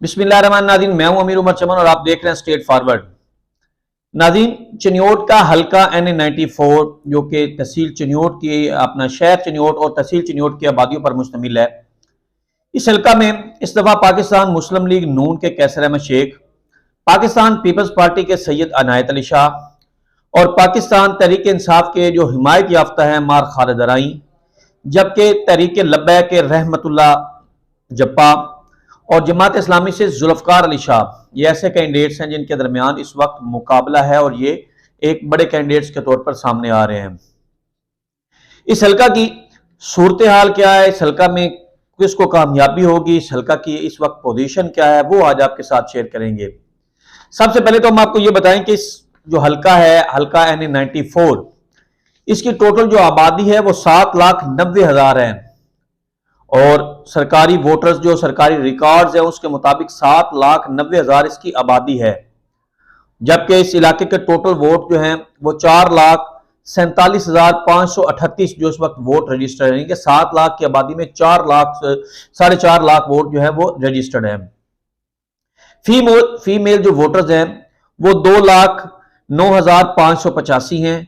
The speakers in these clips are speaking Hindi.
बिस्मिल्लाहिर्रहमानिर्रहीम। नाज़रीन, मैं हूं अमीर उमर चमन और आप देख रहे हैं स्टेट फॉरवर्ड। नाज़रीन, चिन्योट का हल्का NA94 जो कि तहसील चिन्योट की अपना शहर चिन्योट और तहसील चिन्योट की आबादियों पर मुश्तमिल है। इस हल्का में इस दफा पाकिस्तान मुस्लिम लीग नून के कैसर अहमद शेख, पाकिस्तान पीपल्स पार्टी के सैयद अनायत अली शाह और पाकिस्तान तहरीक इंसाफ के जो हिमायत याफ्ता है मार खालिद अराई, जबकि तहरीक लब्बैक के रहमतुल्लाह जप्पा और जमात इस्लामी से जुल्फकार अली शाह, ये ऐसे कैंडिडेट्स हैं जिनके दरमियान इस वक्त मुकाबला है और ये एक बड़े कैंडिडेट्स के तौर पर सामने आ रहे हैं। इस हल्का की सूरत हाल क्या है, इस हल्का में किसको कामयाबी होगी, इस हल्का की इस वक्त पोजीशन क्या है, वो आज आपके साथ शेयर करेंगे। सबसे पहले तो हम आपको ये बताएं कि इस जो हल्का है, हल्का NA94, इसकी टोटल जो आबादी है वो 7,90,000 है और सरकारी वोटर्स जो सरकारी रिकॉर्ड्स है उसके मुताबिक 7,90,000 इसकी आबादी है, जबकि इस इलाके के टोटल वोट जो हैं वो 4,47,538 जो इस वक्त वोट रजिस्टर्ड है, कि 7 लाख की आबादी में 4 लाख वोट जो है वो रजिस्टर्ड है। फीमेल जो वोटर्स हैं वो 2,09,585 हैं,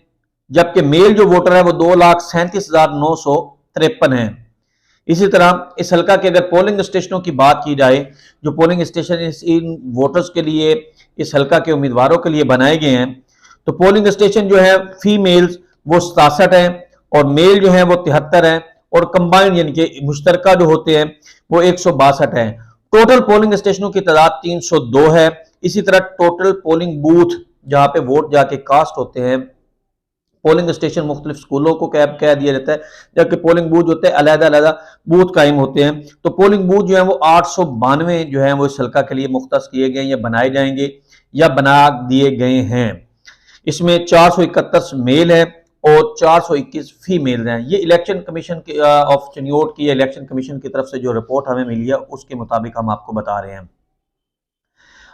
जबकि मेल जो वोटर है वो 2,37,953 हैं। इसी तरह इस हल्का के अगर पोलिंग स्टेशनों की बात की जाए, जो पोलिंग स्टेशन इन वोटर्स के लिए, इस हल्का के उम्मीदवारों के लिए बनाए गए हैं, तो पोलिंग स्टेशन जो है फीमेल्स वो 67 हैं और मेल जो है वो 73 हैं और कंबाइंड यानी कि मुश्तरका जो होते हैं वो 162 हैं। टोटल पोलिंग स्टेशनों की तादाद 302 है। इसी तरह टोटल पोलिंग बूथ जहां पे वोट जाके कास्ट होते हैं, पोलिंग स्टेशन मुख्तलिफ स्कूलों को कह दिया जाता है, जबकि पोलिंग बूथ होते हैं अलग-अलग बूथ कायम होते हैं। तो पोलिंग बूथ जो है वो 892 जो है वो इस हल्का के लिए मुख्तस किए गए या बनाए जाएंगे या बना दिए गए हैं। इसमें 431 मेल है और 421 फीमेल हैं। ये इलेक्शन कमीशन ऑफ चिन्योट की, इलेक्शन कमीशन की तरफ से जो रिपोर्ट हमें मिली है उसके मुताबिक हम आपको बता रहे हैं।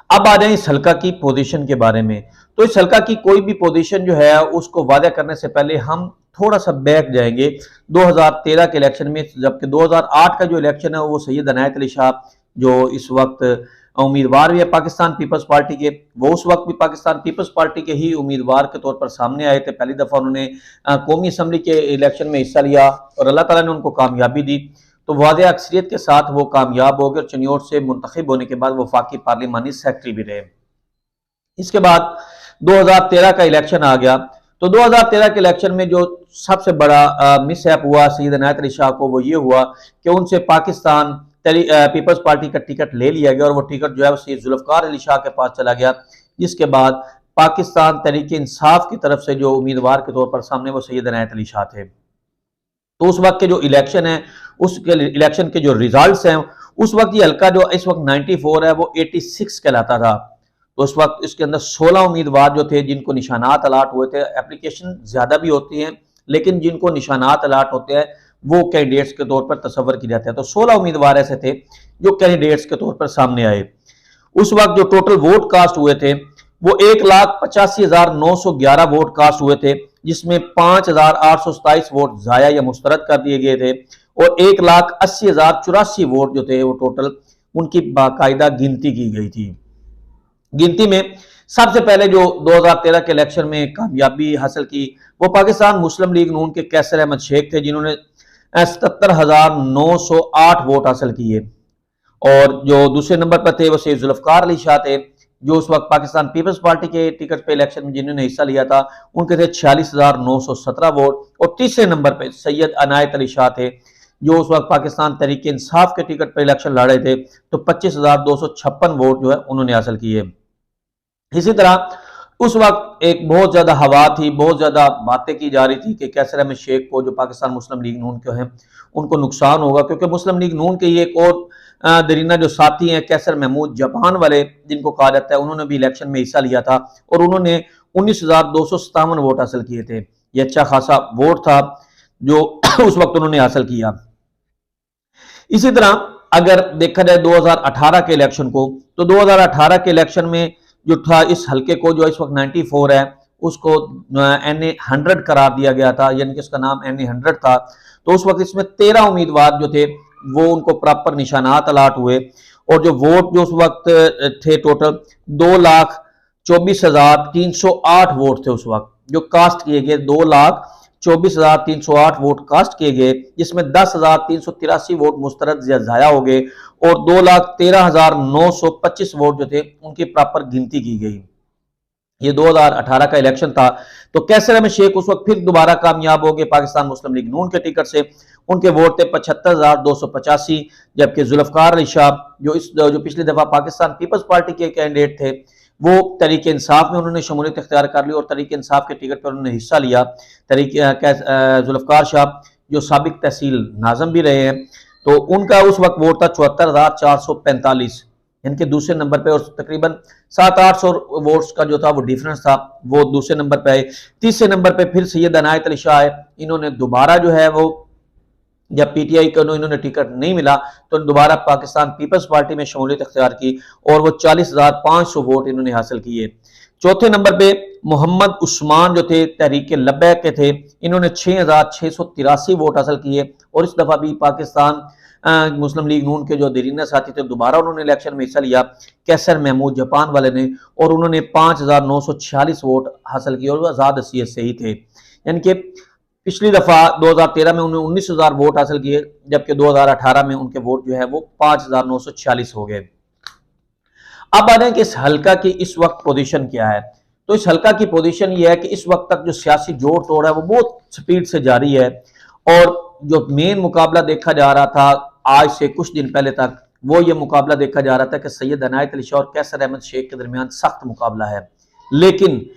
अब आ जाए इस हल्का की पोजीशन के बारे में। तो इस हल्का की कोई भी पोजीशन जो है उसको वादा करने से पहले हम थोड़ा सा बैक जाएंगे 2013 के इलेक्शन में, जबकि 2008 का जो इलेक्शन है वो सैयद अनायत अली शाह जो इस वक्त उम्मीदवार भी है पाकिस्तान पीपल्स पार्टी के, वो उस वक्त भी पाकिस्तान पीपल्स पार्टी के ही उम्मीदवार के तौर पर सामने आए थे। पहली दफा उन्होंने कौमी असम्बली के इलेक्शन में हिस्सा लिया और अल्लाह ताला ने उनको कामयाबी दी, तो वादे अक्सरियत के साथ वो कामयाब हो गए और चिन्योट से मुंतखब होने के बाद वफाकी पार्लिमानी सेक्रेटरी भी रहे। इसके बाद 2013 का इलेक्शन आ गया, तो 2013 के इलेक्शन में जो सबसे बड़ा मिसहैप हुआ सैयद अनायत अली शाह को वो ये हुआ कि उनसे पाकिस्तान पीपल्स पार्टी का टिकट ले लिया गया और वो टिकट जो है सैयद जुल्फकार अली शाह के पास चला गया, जिसके बाद पाकिस्तान तहरीक इंसाफ की तरफ से जो उम्मीदवार के तौर पर सामने वो सैयद अनायत अली शाह थे। तो उस वक्त के जो इलेक्शन है, उस इलेक्शन के जो रिजल्ट्स हैं, उस वक्त ये हल्का जो इस वक्त 94 है वो 86 कहलाता था। तो उस वक्त इसके अंदर 16 उम्मीदवार जो थे जिनको निशानात अलाट हुए थे। एप्लीकेशन ज्यादा भी होती हैं लेकिन जिनको निशानात अलाट होते हैं वो कैंडिडेट्स के तौर पर तस्वर की जाते हैं। तो 16 उम्मीदवार ऐसे थे जो कैंडिडेट्स के तौर पर सामने आए। उस वक्त जो टोटल वोट कास्ट हुए थे वो 1,85,911 वोट कास्ट हुए थे, जिसमें 5,827 वोट जाया या मुस्तरद कर दिए गए थे और 1,80,084 वोट जो थे वो टोटल उनकी बाकायदा गिनती की गई थी। गिनती में सबसे पहले जो 2013 के इलेक्शन में कामयाबी हासिल की वो पाकिस्तान मुस्लिम लीग नून के कैसर अहमद शेख थे, जिन्होंने 77,908 वोट हासिल किए और जो दूसरे नंबर पर थे वो सैयद जुल्फकार अली शाह थे, जो उस वक्त पाकिस्तान पीपल्स पार्टी के टिकट पे इलेक्शन में जिन्होंने हिस्सा लिया था, उनके थे 46,917 वोट और तीसरे नंबर पे सैयद अनायत अली शाह थे, जो उस वक्त पाकिस्तान तहरीक इंसाफ के टिकट पर इलेक्शन लड़े थे, तो 25,256 वोट जो है उन्होंने हासिल किए। इसी तरह उस वक्त एक बहुत ज्यादा हवा थी, बहुत ज्यादा बातें की जा रही थी कि कैसर अहमद शेख को जो पाकिस्तान मुस्लिम लीग नून के हैं उनको नुकसान होगा, क्योंकि मुस्लिम लीग नून के ये एक और दरीना जो साथी हैं कैसर महमूद जापान वाले जिनको कहा जाता है, उन्होंने भी इलेक्शन में हिस्सा लिया था और उन्होंने 19,257 वोट हासिल किए थे। ये अच्छा खासा वोट था जो उस वक्त उन्होंने हासिल किया। इसी तरह अगर देखा जाए 2018 के इलेक्शन को, तो 2018 के इलेक्शन में जो था इस हल्के को जो इस वक्त 94 है उसको NA100 करार दिया गया था, यानी कि इसका नाम NA100 था। तो उस वक्त इसमें 13 उम्मीदवार जो थे वो उनको प्रॉपर निशानात अलाट हुए और जो वोट जो उस वक्त थे टोटल 2,24,308 वोट थे उस वक्त जो कास्ट किए गए, 2,24,308 वोट कास्ट किए गए, जिसमें 10,383 वोट मुस्तरद या जाया हो गए और 2,13,925 वोट जो थे उनकी प्रॉपर गिनती की गई। ये 2018 का इलेक्शन था। तो कैसर अहमद शेख उस वक्त फिर दोबारा कामयाब हो गए पाकिस्तान मुस्लिम लीग नून के टिकट से। उनके वोट थे 75,285, जबकि जुल्फकार अली शाह जो पिछली दफा पाकिस्तान पीपल्स पार्टी के कैंडिडेट थे वो तरीके इंसाफ में उन्होंने शमूलियत इख्तियार कर ली और तरीके इंसाफ के टिकट पर उन्होंने हिस्सा लिया। जुल्फकार शाह जो साबिक तहसील नाज़म भी रहे हैं, तो उनका उस वक्त वोट था 74,445, इनके दूसरे नंबर पे, और तकरीबन 700-800 वोट्स का जो था वो डिफरेंस था, वो दूसरे नंबर पे आए। तीसरे नंबर पे फिर सैयद अनायत अली शाह है, इन्होंने दोबारा जो है वो जब पीटीआई को इन्होंने टिकट नहीं मिला तो दोबारा पाकिस्तान पीपल्स पार्टी में शमूलियत इख्तियार की और वो 40,500 वोट इन्होंने हासिल किए। चौथे नंबर पे मोहम्मद उस्मान जो थे तहरीक लब्बैक के थे, इन्होंने 6,683 वोट हासिल किए और इस दफा भी पाकिस्तान मुस्लिम लीग नून के जो दरीना साथी थे दोबारा उन्होंने इलेक्शन में हिस्सा लिया, कैसर महमूद जापान वाले ने, और उन्होंने 5,946 वोट हासिल किए और वो आजाद हसीयत से ही थे। यानी कि पिछली दफा 2013 में उन्होंने 19,000 वोट हासिल किए, जबकि 2018 में उनके वोट जो है वो 5,946 हो गए। अब आ रहे हैं कि इस हल्का की इस वक्त पोजीशन क्या है। तो इस हल्का की पोजीशन ये है कि इस वक्त तक जो सियासी जोड़ तोड़ है वो बहुत स्पीड से जारी है और जो मेन मुकाबला देखा जा रहा था आज से कुछ दिन पहले तक, वो ये मुकाबला देखा जा रहा था कि सैयद अनायत अली शाह और कैसर अहमद शेख के दरमियान सख्त मुकाबला है। लेकिन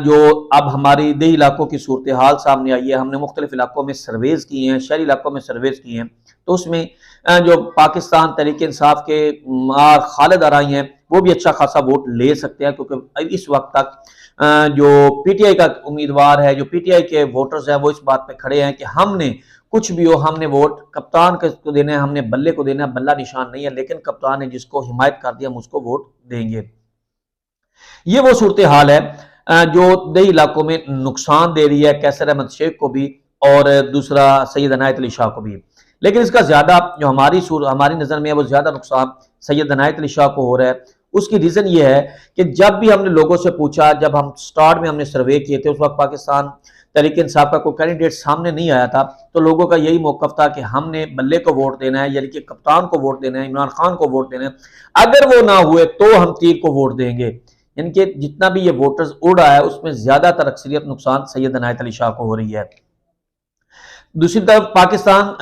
जो अब हमारी देही इलाकों की सूरत हाल सामने आई है, हमने मुख्तलिफ इलाकों में सर्वेज किए हैं, शहरी इलाकों में सर्वेज किए हैं, तो उसमें जो पाकिस्तान तहरीक इंसाफ के खालिद आराई हैं वो भी अच्छा खासा वोट ले सकते हैं, क्योंकि इस वक्त तक जो पीटीआई का उम्मीदवार है, जो पीटीआई के वोटर्स हैं, वो इस बात पे खड़े हैं कि हमने कुछ भी हो, हमने वोट कप्तान को देना है, हमने बल्ले को देना है, बल्ला निशान नहीं है, लेकिन कप्तान ने जिसको हिमायत कर दिया हम उसको वोट देंगे। ये वो सूरत हाल है जो दही इलाकों में नुकसान दे रही है कैसर अहमद शेख को भी और दूसरा सैयद अनायत अली शाह को भी। लेकिन इसका ज्यादा जो हमारी नजर में है वो ज्यादा नुकसान सैयद अनायत अली शाह को हो रहा है। उसकी रीजन ये है कि जब भी हमने लोगों से पूछा, जब हम स्टार्ट में हमने सर्वे किए थे, उस वक्त पाकिस्तान तहरीक इंसाफ का कोई कैंडिडेट सामने नहीं आया था, तो लोगों का यही मौकफ था कि हमने बल्ले को वोट देना है, यानी कि कप्तान को वोट देना है, इमरान खान को वोट देना है, अगर वो ना हुए तो हम तीर को वोट देंगे। यानी कि जितना भी ये वोटर्स उड़ रहा है उसमें ज्यादातर अक्सरियत नुकसान सैयद अनायत अली शाह को हो रही है। दूसरी तरफ पाकिस्तान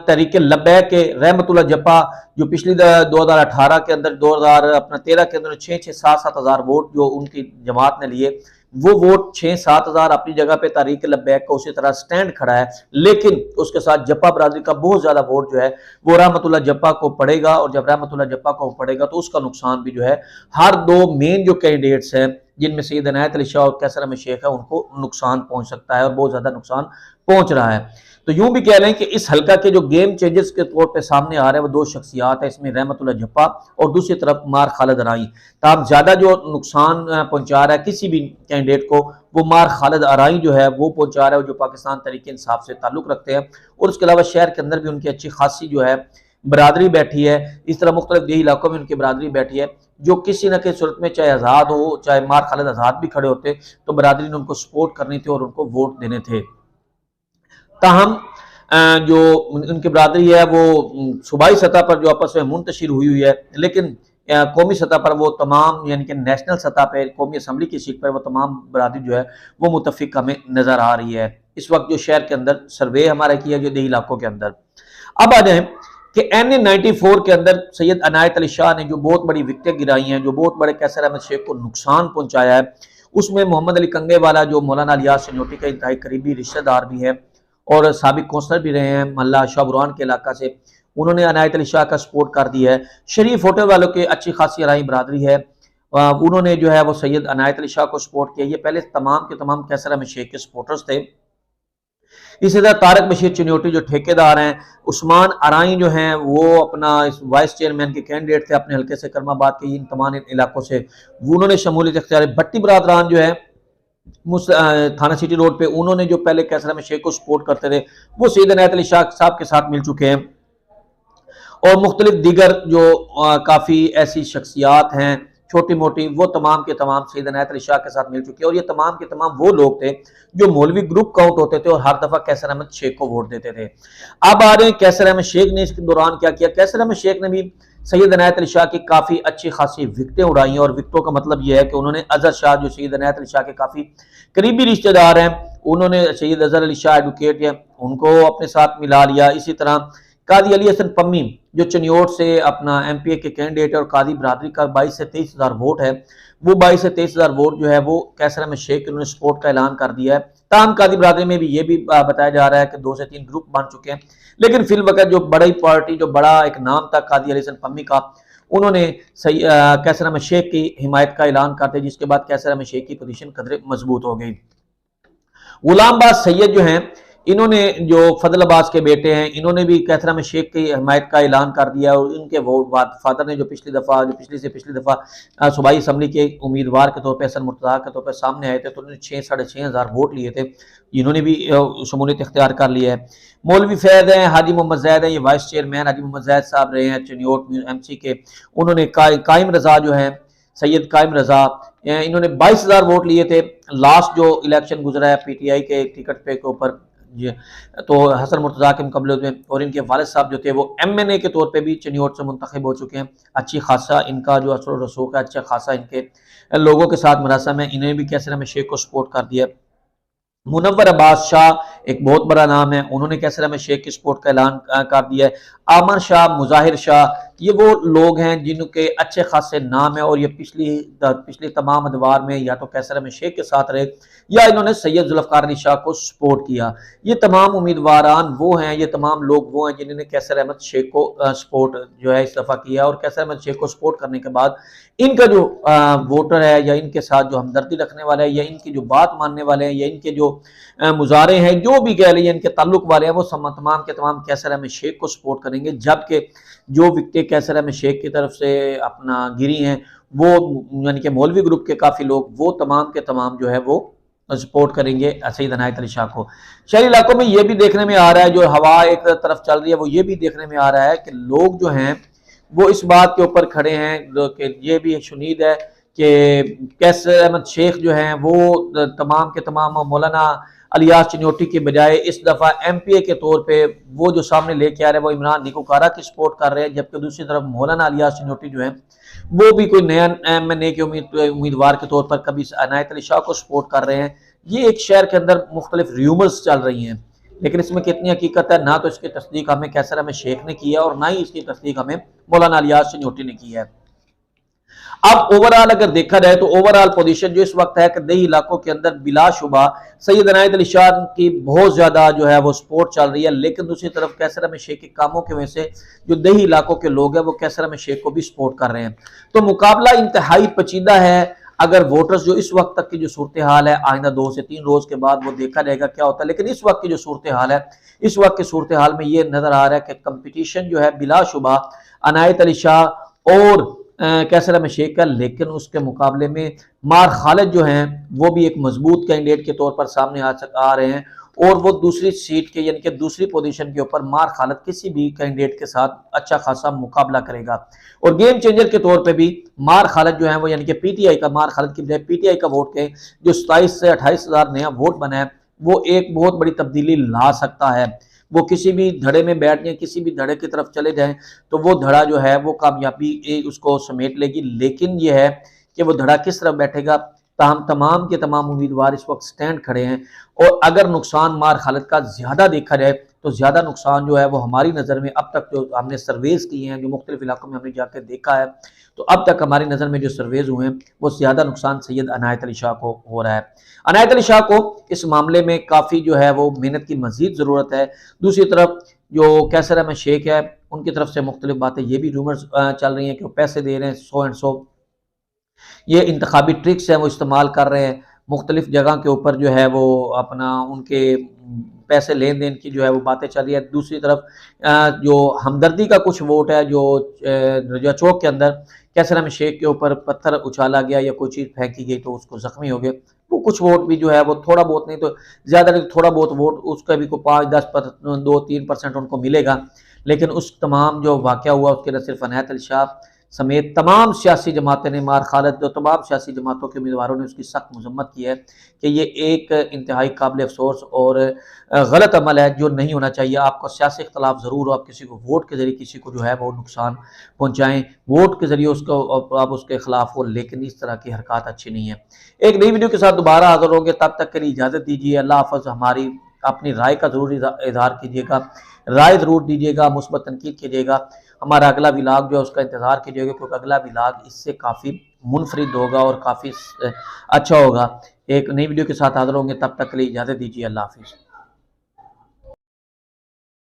तहरीक लब्बैक के रहमतुल्लाह जप्पा जो पिछली 2018 के अंदर 2013 के अंदर 6-7 हज़ार वोट जो उनकी जमात ने लिए, वो वोट 6-7 हज़ार अपनी जगह पे तहरीक लब्बैक का उसी तरह स्टैंड खड़ा है, लेकिन उसके साथ जप्पा बरादरी का बहुत ज्यादा वोट जो है वो रहमतुल्लाह जप्पा को पड़ेगा, और जब रहमतुल्लाह जप्पा को पड़ेगा तो उसका नुकसान भी जो है हर दो मेन जो कैंडिडेट्स हैं जिनमें सैयद अनायत अली शाह और कैसर अहमद शेख है उनको नुकसान पहुंच सकता है और बहुत ज्यादा नुकसान पहुंच रहा है। तो यूं भी कह रहे हैं कि इस हल्का के जो गेम चेंजर्स के तौर पे सामने आ रहे हैं वो दो शख्सियात है, इसमें रहमतुल्लाह जप्पा और दूसरी तरफ मार खालिद आराई। तब ज्यादा जो नुकसान पहुंचा रहा है किसी भी कैंडिडेट को वो मार खालिद आराई जो है वो पहुंचा रहा है, जो पाकिस्तान तहरीक इंसाफ से ताल्लुक रखते हैं, और उसके अलावा शहर के अंदर भी उनकी अच्छी खासी जो है बरादरी बैठी है। इस तरह मुख्तलिफ देही इलाकों में उनकी बरादरी बैठी है, जो किसी न किसी सूरत में चाहे आज़ाद हो चाहे मार खालिद आज़ाद भी खड़े होते तो बरादरी ने उनको सपोर्ट करनी थी और उनको वोट देने थे। ताहम जो उनकी बरादरी है वो सूबाई सतह पर जो आपस में मुंतशिर हुई है, लेकिन कौमी सतह पर वो तमाम यानी कि नेशनल सतह पर कौमी असम्बली की सीट पर वो तमाम बरादरी जो है वो मुतफिक हमें नजर आ रही है इस वक्त जो शहर के अंदर सर्वे हमारा किया जो देही इलाकों के अंदर। अब आ जाए कि NA-94 के अंदर सैयद अनायत अली शाह ने जो बहुत बड़ी विकेटें गिराई हैं, जो बहुत बड़े कैसर अहमद शेख को नुकसान पहुंचाया है, उसमें मोहम्मद अली कंगे वाला जो मौलाना इलियास सिन्योटी का इंतहाई करीबी रिश्तेदार भी है और साबिक कौंसलर भी रहे हैं महल्ला शाहबुरान के इलाका से, उन्होंने अनायत अली शाह का सपोर्ट कर दिया है। शरीफ होटल वालों के अच्छी खासी राई बरादरी है, उन्होंने जो है वो सैयद अनायत अली शाह को सपोर्ट किया। ये पहले तमाम के तमाम कैसर अहमद शेख के सपोर्टर्स थे। इसी तरह तारक बशीर चिन्योटी जो ठेकेदार हैं, उस्मान आराई जो हैं वो अपना इस वाइस चेयरमैन के कैंडिडेट थे अपने हल्के से करमाबाद के इन तमाम इलाकों से, उन्होंने शमूलियत इख्तियार। भट्टी बरादरान जो है थाना सिटी रोड पे, उन्होंने जो पहले कैसर अहमद शेख को सपोर्ट करते थे वो सैयद अनायत अली शाह साहब के साथ मिल चुके हैं। और मुख्तलिफ दीगर जो काफ़ी ऐसी शख्सियात हैं छोटी मोटी, वो तमाम के तमाम सैयद इनायत अली शाह के साथ मिल चुके हैं। और ये तमाम के तमाम वो लोग थे जो मौलवी ग्रुप काउंट होते थे और हर दफ़ा कैसर अहमद शेख को वोट देते थे। अब आ रहे हैं कैसर अहमद शेख ने इसके दौरान क्या किया। कैसर अहमद शेख ने भी सैयद इनायत अली शाह की काफ़ी अच्छी खासी विकटें उड़ाई हैं। और विकटों का मतलब यह है कि उन्होंने अजहर शाह जो सैयद इनायत अली शाह के काफ़ी करीबी रिश्तेदार हैं, उन्होंने सैयद अजहर अली शाह एडवोकेट हैं, उनको अपने साथ मिला लिया। इसी तरह कादी अली हसन पम्मी जो चनियोट से अपना एमपीए के कैंडिडेट है और कादी बरादरी का 22 से 23,000 वोट है, वो 22 से 23,000 वोट जो है वो कैसर अहमद शेख उन्होंने सपोर्ट का ऐलान कर दिया है। ताम कादी बरादरी में भी ये भी बताया जा रहा है कि 2 से 3 ग्रुप बन चुके हैं। लेकिन फिल वक्त जो बड़ी पार्टी, जो बड़ा एक नाम था कादी अली हसन पम्मी का, उन्होंने कैसर अहमद शेख की हिमायत का ऐलान करते, जिसके बाद कैसर अहमद शेख की पोजीशन कदरे मजबूत हो गई। गुलामबाज सैयद जो हैं, इन्होंने जो फजल अब्बास के बेटे हैं, इन्होंने भी कैसर अहमद शेख की हिमायत का ऐलान कर दिया। और इनके फादर ने जो पिछली दफ़ा सूबाई असम्बली के उम्मीदवार के तौर पर हसन मुर्तज़ा के तौर पर सामने आए थे, तो उन्होंने 6-6,500 वोट लिए थे, इन्होंने भी शमूलियत इख्तियार कर लिया है। मौलवी फैद हैं, हाजी मोहम्मद जैद हैं, ये वाइस चेयरमैन हाजी मोहम्मद जैद साहब रहे हैं चनियोट एमसी के। उन्होंने कायम रजा जो है, सैयद कायम रजा, इन्होंने 22,000 वोट लिए थे। लास्ट जो इलेक्शन गुजरा है पीटीआई के टिकट पे के ऊपर, तो हसन मुर्तज़ा के मुकाबले में, और इनके वालिद साहब जो थे वो एमएनए के तौर पे भी चनियोट से मुंतखब हो चुके हैं। अच्छी खासा इनका जो असर और रसूख है, अच्छा खासा इनके लोगों के साथ मरासम है। इन्हें भी कैसर अहमद शेख को सपोर्ट कर दिया। मुनव्वर अब्बास शाह एक बहुत बड़ा नाम है, उन्होंने कैसर अहमद शेख की सपोर्ट का ऐलान कर दिया है। आमर शाह, मुजाहिर शाह, ये वो लोग हैं जिनके अच्छे खासे नाम है और ये पिछली तमाम अदवार में या तो कैसर अहमद शेख के साथ रहे या इन्होंने सैयद जुल्फ़िकार अली शाह को सपोर्ट किया। ये तमाम उम्मीदवारान वो हैं, ये तमाम लोग वो हैं जिन्होंने कैसर अहमद शेख को सपोर्ट जो है इस दफ़ा किया। और कैसर अहमद शेख को सपोर्ट करने के बाद इनका जो वोटर है या इनके साथ जो हमदर्दी रखने वाले हैं या इनकी जो बात मानने वाले हैं या इनके जो मुजारे हैं, जो भी कह लीजिए इनके ताल्लुक वाले हैं, वो तमाम के तमाम कैसर अहमद शेख को सपोर्ट करेंगे। जबकि जो विकटें कैसर अहमद शेख की तरफ से अपना गिरी हैं, वो यानी कि मौलवी ग्रुप के काफ़ी लोग वो तमाम के तमाम जो है वो सपोर्ट करेंगे सैयद इनायत अली शाह को। शहरी इलाकों में ये भी देखने में आ रहा है, जो हवा एक तरफ चल रही है, वो ये भी देखने में आ रहा है कि लोग जो हैं वो इस बात के ऊपर खड़े हैं कि ये भी शुनीद है कि कैसर अहमद शेख जो हैं वो तमाम के तमाम मौलाना अलियास चिन्योटी के बजाय इस दफ़ा एमपीए के तौर पे वो जो सामने लेके आ रहे हैं वो इमरान निकोकारा की सपोर्ट कर रहे हैं। जबकि दूसरी तरफ मौलाना अलियास चिन्योटी जो है वो भी कोई नया एमएनए के उम्मीदवार के तौर पर कभी इनायत अली शाह को सपोर्ट कर रहे हैं। ये एक शहर के अंदर मुख्तलिफ र्यूमर्स चल रही हैं, लेकिन इसमें कितनी हकीकत है ना तो इसकी तस्दीक हमें कैसर अहमद शेख ने की है और ना ही इसकी तस्दीक हमें मौलाना अलियास चिन्योटी ने की है। अब ओवरऑल अगर देखा जाए तो ओवरऑल पोजीशन जो इस वक्त है कि दही इलाकों के अंदर बिलाशुबा सैयद इनायत अली शाह की बहुत ज्यादा जो है वो सपोर्ट चल रही है। लेकिन दूसरी तरफ कैसर अहमद शेख के कामों की वजह से जो दही इलाकों के लोग हैं वो कैसर अहमद शेख को भी सपोर्ट कर रहे हैं। तो मुकाबला इंतहाई पेचीदा है। अगर वोटर्स जो इस वक्त तक की जो सूरत हाल है, आइंदा 2 से 3 रोज के बाद वो देखा जाएगा क्या होता है। लेकिन इस वक्त की जो सूरत हाल है, इस वक्त की सूरत हाल में ये नजर आ रहा है कि कंपटीशन जो है बिलाशुबा इनायत अली शाह और कैसर अहमद शेख का। लेकिन उसके मुकाबले में मार खालिद जो हैं वो भी एक मजबूत कैंडिडेट के तौर पर सामने आ रहे हैं और वो दूसरी सीट के यानी कि दूसरी पोजीशन के ऊपर मार खालिद किसी भी कैंडिडेट के साथ अच्छा खासा मुकाबला करेगा। और गेम चेंजर के तौर पे भी मार खालिद जो है वो यानी कि पीटीआई का, मार खालिद की बजाय पीटीआई का वोट के जो 27 से 28,000 नया वोट बना है वो एक बहुत बड़ी तब्दीली ला सकता है। वो किसी भी धड़े में बैठ जाए, किसी भी धड़े की तरफ चले जाएं तो वो धड़ा जो है वो कामयाबी उसको समेट लेगी। लेकिन ये है कि वो धड़ा किस तरफ बैठेगा, ताहम तमाम के तमाम उम्मीदवार इस वक्त स्टैंड खड़े हैं। और अगर नुकसान मार खालिद का ज्यादा देखा जाए तो ज्यादा नुकसान जो है वो हमारी नज़र में अब तक जो हमने सर्वेज किए हैं, जो मुख्तलिफ इलाकों में हमने जाकर देखा है, तो अब तक हमारी नज़र में जो सर्वेज हुए हैं वो ज्यादा नुकसान सैयद इनायत अली शाह को हो रहा है। इनायत अली शाह को इस मामले में काफ़ी जो है वो मेहनत की मजीद ज़रूरत है। दूसरी तरफ जो कैसर अहमद शेख है उनकी तरफ से मुख्तलिफ बातें ये भी रूमर्स चल रही हैं कि वो पैसे दे रहे हैं 100 एंड 100, ये इंतखाबी ट्रिक्स हैं वो इस्तेमाल कर रहे हैं मुख्तलिफ जगह के ऊपर जो है वो अपना उनके पैसे लेन देन की जो है वो बातें चल रही है। दूसरी तरफ जो हमदर्दी का कुछ वोट है जो रजा चौक के अंदर कैसर अहमद शेख के ऊपर पत्थर उछाला गया या कोई चीज़ फेंकी गई तो उसको जख्मी हो गए, वो कुछ वोट भी जो है वो थोड़ा बहुत नहीं तो ज़्यादा नहीं, थोड़ा बहुत वोट उसका भी को 5-10 2-3% उनको मिलेगा। लेकिन उस तमाम जो वाक़या हुआ उसके अंदर सिर्फ अनायत अली शाह समेत तमाम सियासी जमातें ने मार खालत जो तमाम सियासी जमातों के उम्मीदवारों ने उसकी सख्त मजम्मत की है कि ये एक इंतहाई काबिल अफसोस और गलत अमल है जो नहीं होना चाहिए। आपका सियासी इख्तलाफ ज़रूर हो, आप किसी को वोट के ज़रिए किसी को जो है वो नुकसान पहुँचाएँ, वोट के ज़रिए उसको आप उसके खिलाफ हो, लेकिन इस तरह की हरकत अच्छी नहीं है। एक नई वीडियो के साथ दोबारा हाज़िर होंगे, तब तक के लिए इजाज़त दीजिए। अल्लाह हाफ़िज़। हमारी अपनी राय का ज़रूर इज़हार कीजिएगा, राय ज़रूर दीजिएगा, मुस्बत तनकीद कीजिएगा। हमारा अगला व्लॉग जो है उसका इंतज़ार कीजिएगा, क्योंकि अगला व्लॉग इससे काफ़ी मुनफरिद होगा और काफ़ी अच्छा होगा। एक नई वीडियो के साथ हाज़िर होंगे, तब तक के लिए इजाज़त दीजिए। अल्लाह हाफ़िज़।